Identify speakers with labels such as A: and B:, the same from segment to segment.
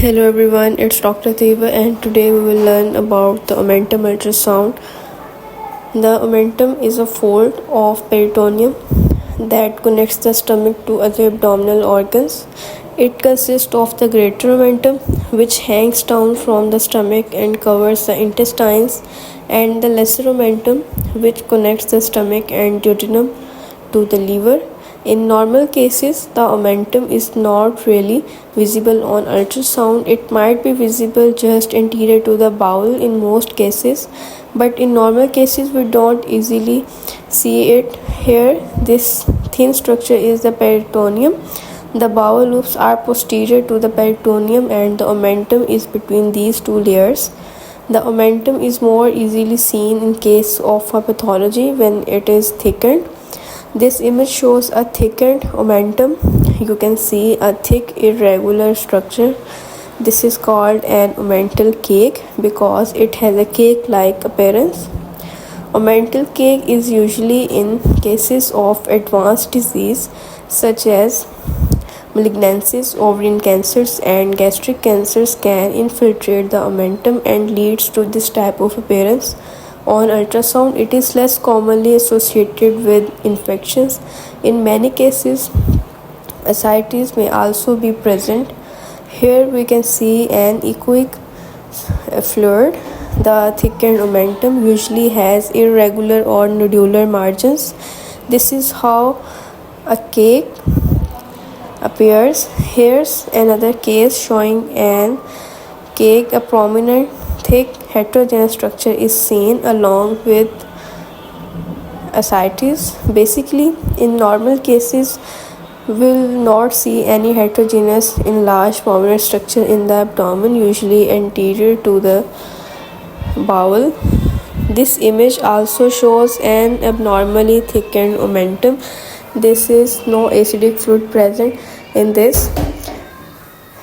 A: Hello everyone, it's Dr. Teva and today we will learn about the omentum ultrasound. The omentum is a fold of peritoneum that connects the stomach to other abdominal organs. It consists of the greater omentum, which hangs down from the stomach and covers the intestines, and the lesser omentum, which connects the stomach and duodenum to the liver. In normal cases, the omentum is not really visible on ultrasound. It might be visible just anterior to the bowel in most cases, but in normal cases we don't easily see it. Here, this thin structure is the peritoneum. The bowel loops are posterior to the peritoneum and the omentum is between these two layers. The omentum is more easily seen in case of a pathology when it is thickened. This image shows a thickened omentum. You can see a thick irregular structure. This is called an omental cake because it has a cake-like appearance. Omental cake is usually in cases of advanced disease such as malignancies, ovarian cancers, and gastric cancers can infiltrate the omentum and leads to this type of appearance. On ultrasound, it is less commonly associated with infections. In many cases, ascites may also be present. Here we can see an echoic fluid. The thickened omentum usually has irregular or nodular margins. This is how a cake appears. Here's another case showing an cake. A prominent thick heterogeneous structure is seen along with ascites. Basically, in normal cases, we will not see any heterogeneous enlarged prominent structure in the abdomen, usually anterior to the bowel. This image also shows an abnormally thickened omentum. This is no acidic fluid present in this.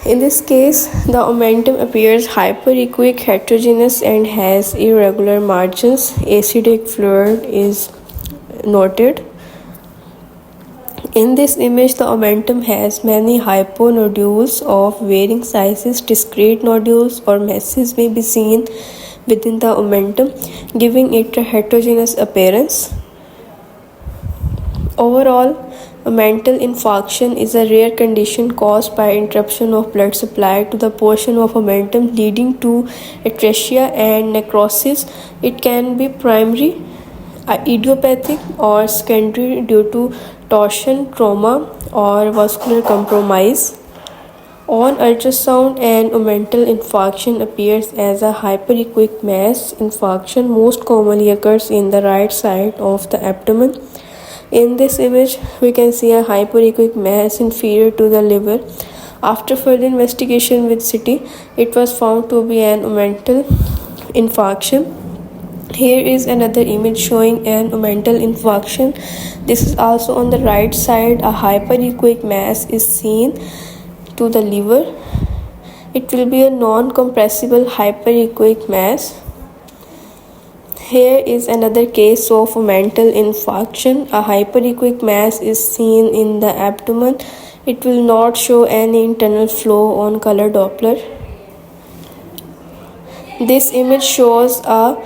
A: In this case, the omentum appears hyperechoic, heterogeneous, and has irregular margins. Acidic fluid is noted. In this image, the omentum has many hyponodules of varying sizes. Discrete nodules or masses may be seen within the omentum, giving it a heterogeneous appearance. Overall, omental infarction is a rare condition caused by interruption of blood supply to the portion of omentum, leading to atresia and necrosis. It can be primary, idiopathic, or secondary due to torsion, trauma, or vascular compromise. On ultrasound, an omental infarction appears as a hyperechoic mass. Infarction most commonly occurs in the right side of the abdomen. In this image, we can see a hyperechoic mass inferior to the liver. After further investigation with CT, it was found to be an omental infarction. Here is another image showing an omental infarction. This is also on the right side. A hyperechoic mass is seen to the liver. It will be a non-compressible hyperechoic mass. Here is another case of omental infarction. A hyperechoic mass is seen in the abdomen. It will not show any internal flow on color Doppler. This image shows a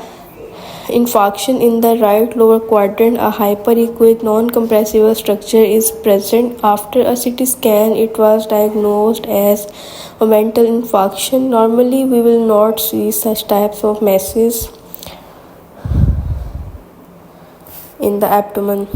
A: infarction in the right lower quadrant. A hyperechoic non-compressible structure is present. After a CT scan, it was diagnosed as omental infarction. Normally, we will not see such types of masses in the abdomen.